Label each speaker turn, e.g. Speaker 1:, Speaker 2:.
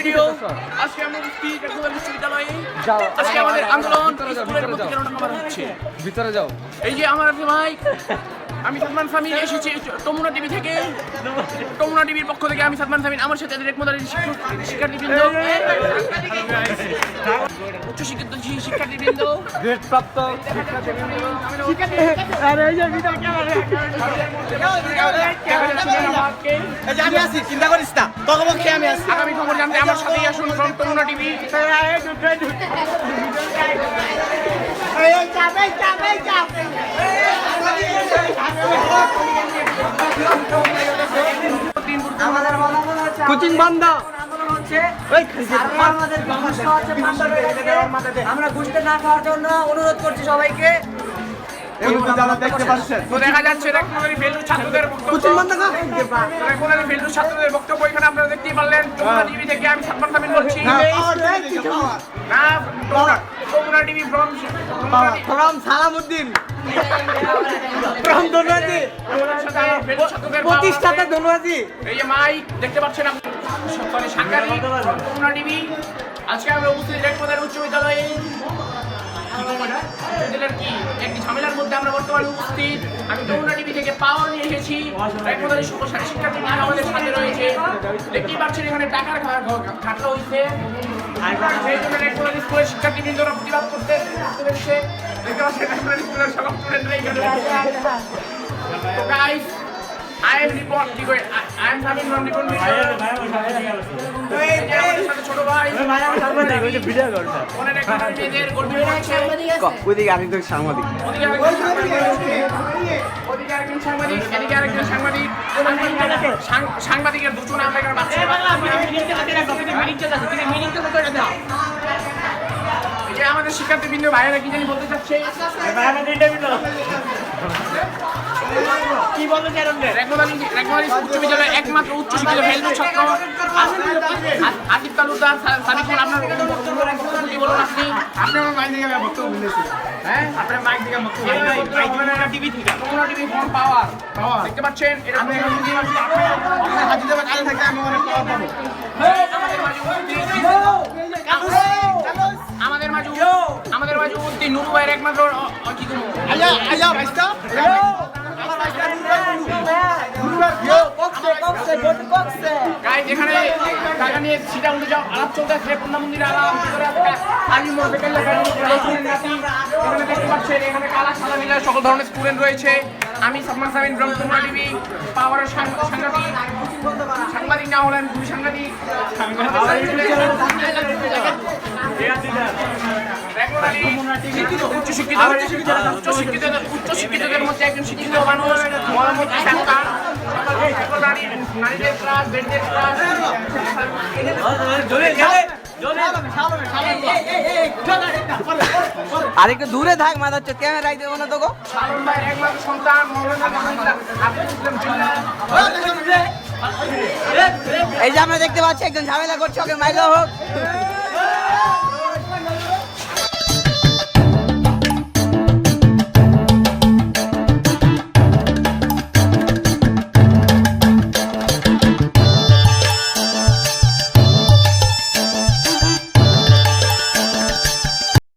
Speaker 1: Video. আজকে আমরা বিশ্ববিদ্যালয়ে আজকে আমাদের আন্দোলন স্কুলের মধ্যে কেন টাকা মারা হচ্ছে।
Speaker 2: ভিতরে যাও।
Speaker 1: এই যে আমার ভাই আমি সাদমান সামিন এসেছি তমুনা টিভি থেকে। তমুনা টিভির পক্ষ থেকে আমি সাদমান সামিন, আমার সাথে রেকমদারের শিক্ষার্থীবৃন্দ, উচ্চশিক্ষিত শিক্ষার্থীবৃন্দ,
Speaker 2: গ্রেড প্রাপ্ত
Speaker 3: আমি আছি, চিন্তা করিস না, তোকে পক্ষে আমি আছি।
Speaker 1: আগামী খবর জানতে আমার সাথেই আসুন ফ্রম তমুনা টিভি।
Speaker 3: কোচিং বন্ধ।
Speaker 4: আমরা ঘুষতে না খাওয়ার জন্য অনুরোধ করছি সবাইকে।
Speaker 3: দেখতে পাচ্ছেন
Speaker 1: তো দেখা যাচ্ছে রেকমদারি ফেলুর ছাত্রদের বক্তব্য এখানে আপনারা দেখতেই পারলেন। তমুনা টিভি থেকে আমি সাদমান সামিন বলছি। না, তমুনা টিভি
Speaker 3: ফ্রম সালামউদ্দিন, ফ্রম ধন্যবাদী, প্রতিষ্ঠাতা ধন্যবাদী।
Speaker 1: এই যে মাইক দেখতে পাচ্ছেন আপনি, সাংবাদিক তমুনা টিভি। আজকে আমরা উপস্থিত রেকমদারি উচ্চ বিদ্যালয়ে কি একটি ঝামেলার মধ্যে আমরা বর্তমানে উপস্থিত। আমি তমুনা টিভি থেকে পাওয়ার নিয়ে এসেছি। রেকমদারি শিক্ষার্থী আমাদের সাথে রয়েছে। দেখতেই পাচ্ছেন এখানে টাকার ঘাটলা হয়েছে। সেই জন্য রেকমদারি স্কুলের শিক্ষার্থীবৃন্দরা প্রতিবাদ করতে পেরেছে। দেখতে পাচ্ছেন রেকমদারি স্কুলের সব স্টুডেন্টরা এখানে রয়েছে। তো guys, I am coming from Report ছোট ভাই
Speaker 3: ওইদিকে আরেকজন সাংবাদিক,
Speaker 1: সাংবাদিকের দুজন আমরা আমাদের শিক্ষার্থীবৃন্দ ভাইয়েরা কি জানি বলতে চাচ্ছে। কি বলতে চান? রেকমদারি উচ্চ বিদ্যালয়ের একমাত্র উচ্চশিক্ষিত ফেলু ছাত্র আতিফ তালুকদার সাদিকুল, আপনার বলুন। আপনি আমার মাইক থেকে বক্তব্য বলেছেন। হ্যাঁ, আপনার মাইক থেকে বক্তব্য টিভি থেকে তমুনা টিভি ফ্রম পাওয়ার দেখতে পাচ্ছেন। আমাদের মাঝে উদ্দিন নুরু ভাইয়ের একমাত্র কি করবো এখানে টাকা নিয়ে সিটা উঠে যাও আলাপ চলতেছে। পূর্ণা মন্দিরে আলাপ এখানে দেখতে পাচ্ছেন এখানে কালা সাদা মিলার সকল ধরনের স্টুডেন্ট রয়েছে। আমি সাদমান সামিন ফ্রম তমুনা টিভি পাওয়ারের সাংবাদিক না হলেন দুই সাংবাদিক উচ্চশিক্ষিতদের মধ্যে একজন শিক্ষিত মানুষ মোহাম্মদ ইসাক্কার। নারীদের ক্লাস, বেডদের ক্লাস,
Speaker 4: আর একটু দূরে থাক, মাথা হচ্ছে ক্যামেরা দেবো না তোকে।
Speaker 1: শালন ভাইয়ের একমাত্র সন্তান
Speaker 4: এই যে আমরা দেখতে পাচ্ছি একজন ঝামেলা করছে, ওকে মাইরা হোক।